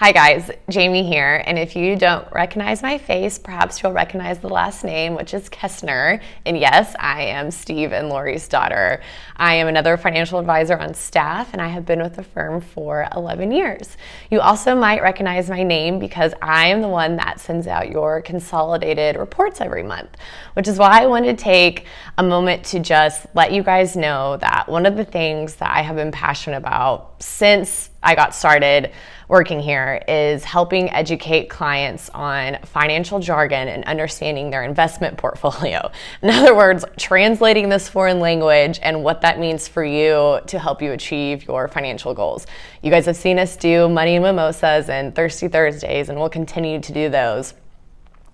Hi guys, Jamie here, and if you don't recognize my face, perhaps you'll recognize the last name, which is Kaestner, and yes, I am Steve and Lori's daughter. I am another financial advisor on staff, and I have been with the firm for 11 years. You also might recognize my name because I am the one that sends out your consolidated reports every month, which is why I wanted to take a moment to just let you guys know that one of the things that I have been passionate about since I got started working here is helping educate clients on financial jargon and understanding their investment portfolio. In other words, translating this foreign language and what that means for you to help you achieve your financial goals. You guys have seen us do Money and Mimosas and Thirsty Thursdays, and we'll continue to do those.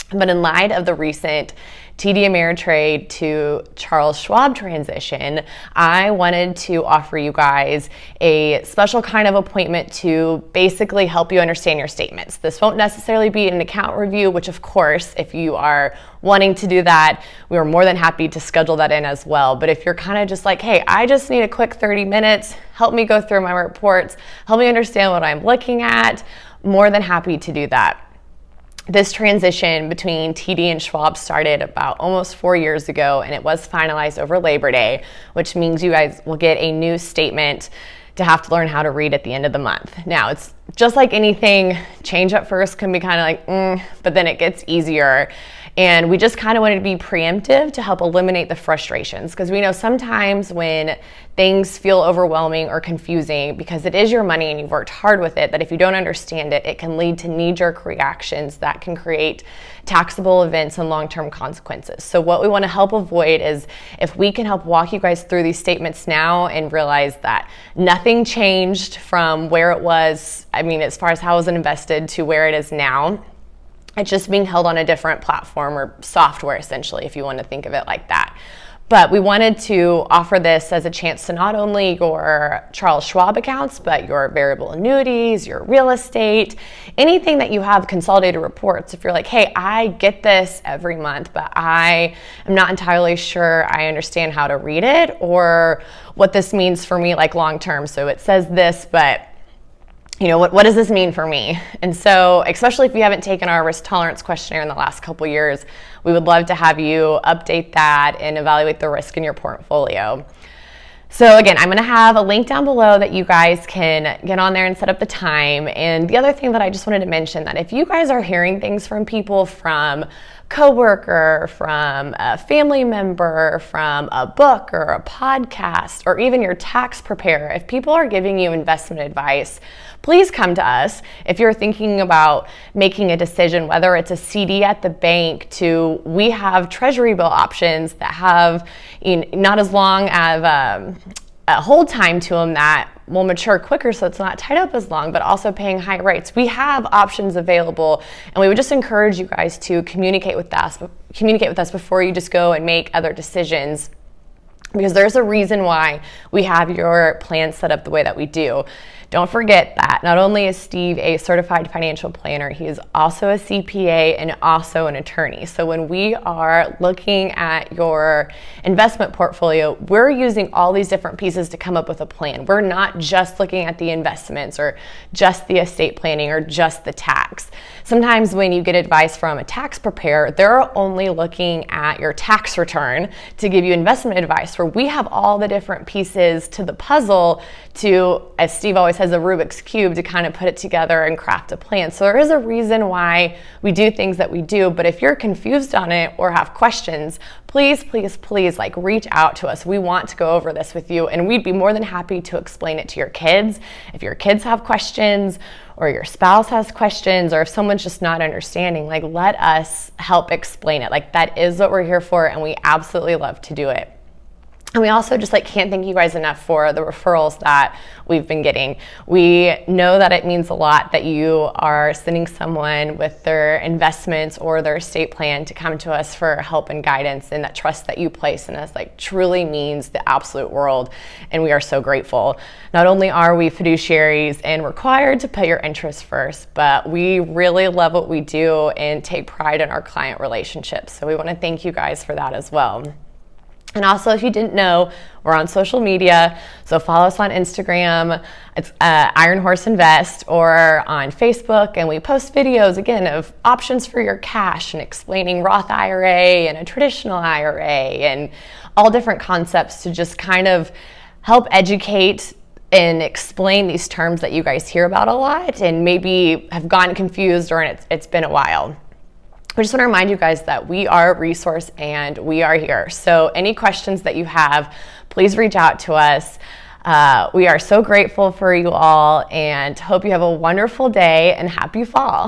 But in light of the recent TD Ameritrade to Charles Schwab transition, I wanted to offer you guys a special kind of appointment to basically help you understand your statements. This won't necessarily be an account review, which of course, if you are wanting to do that, we are more than happy to schedule that in as well. But if you're kind of just like, hey, I just need a quick 30 minutes, help me go through my reports, help me understand what I'm looking at, more than happy to do that. This transition between TD and Schwab started about almost 4 years ago, and it was finalized over Labor Day, which means you guys will get a new statement to have to learn how to read at the end of the month. Now, it's just like anything, change at first can be kind of like, but then it gets easier. And we just kind of wanted to be preemptive to help eliminate the frustrations, because we know sometimes when things feel overwhelming or confusing, because it is your money and you've worked hard with it, that if you don't understand it, it can lead to knee-jerk reactions that can create taxable events and long-term consequences. So what we want to help avoid is if we can help walk you guys through these statements now and realize that nothing changed from where it was, as far as how it was invested to where it is now. It's just being held on a different platform or software, essentially, if you want to think of it like that. But we wanted to offer this as a chance to not only your Charles Schwab accounts, but your variable annuities, your real estate, anything that you have consolidated reports. If you're like, hey, I get this every month, but I am not entirely sure I understand how to read it or what this means for me, like long term. So it says this, but what does this mean for me? And so, especially if you haven't taken our risk tolerance questionnaire in the last couple years, we would love to have you update that and evaluate the risk in your portfolio. So again, I'm going to have a link down below that you guys can get on there and set up the time. And the other thing that I just wanted to mention, that if you guys are hearing things from people, from coworker, from a family member, from a book or a podcast, or even your tax preparer, if people are giving you investment advice, please come to us. If you're thinking about making a decision, whether it's a CD at the bank to, we have treasury bill options that have not as long of a hold time to them that will mature quicker, so it's not tied up as long, but also paying high rates. We have options available, and we would just encourage you guys to communicate with us before you just go and make other decisions, because there's a reason why we have your plan set up the way that we do. Don't forget that not only is Steve a certified financial planner, he is also a CPA and also an attorney. So when we are looking at your investment portfolio, we're using all these different pieces to come up with a plan. We're not just looking at the investments or just the estate planning or just the tax. Sometimes when you get advice from a tax preparer, they're only looking at your tax return to give you investment advice, where we have all the different pieces to the puzzle to, as Steve always has, a Rubik's Cube to kind of put it together and craft a plan. So there is a reason why we do things that we do, but if you're confused on it or have questions, please, please, please, reach out to us. We want to go over this with you, and we'd be more than happy to explain it to your kids. If your kids have questions, or your spouse has questions, or if someone's just not understanding, let us help explain it. That is what we're here for, and we absolutely love to do it. And we also just can't thank you guys enough for the referrals that we've been getting. We know that it means a lot that you are sending someone with their investments or their estate plan to come to us for help and guidance, and that trust that you place in us truly means the absolute world, and we are so grateful. Not only are we fiduciaries and required to put your interests first, but we really love what we do and take pride in our client relationships. So we want to thank you guys for that as well. And also, if you didn't know, we're on social media, so follow us on Instagram, it's Iron Horse Invest, or on Facebook, and we post videos, again, of options for your cash and explaining Roth IRA and a traditional IRA and all different concepts to just kind of help educate and explain these terms that you guys hear about a lot and maybe have gotten confused or it's been a while. I just want to remind you guys that we are a resource and we are here. So any questions that you have, please reach out to us. We are so grateful for you all and hope you have a wonderful day and happy fall.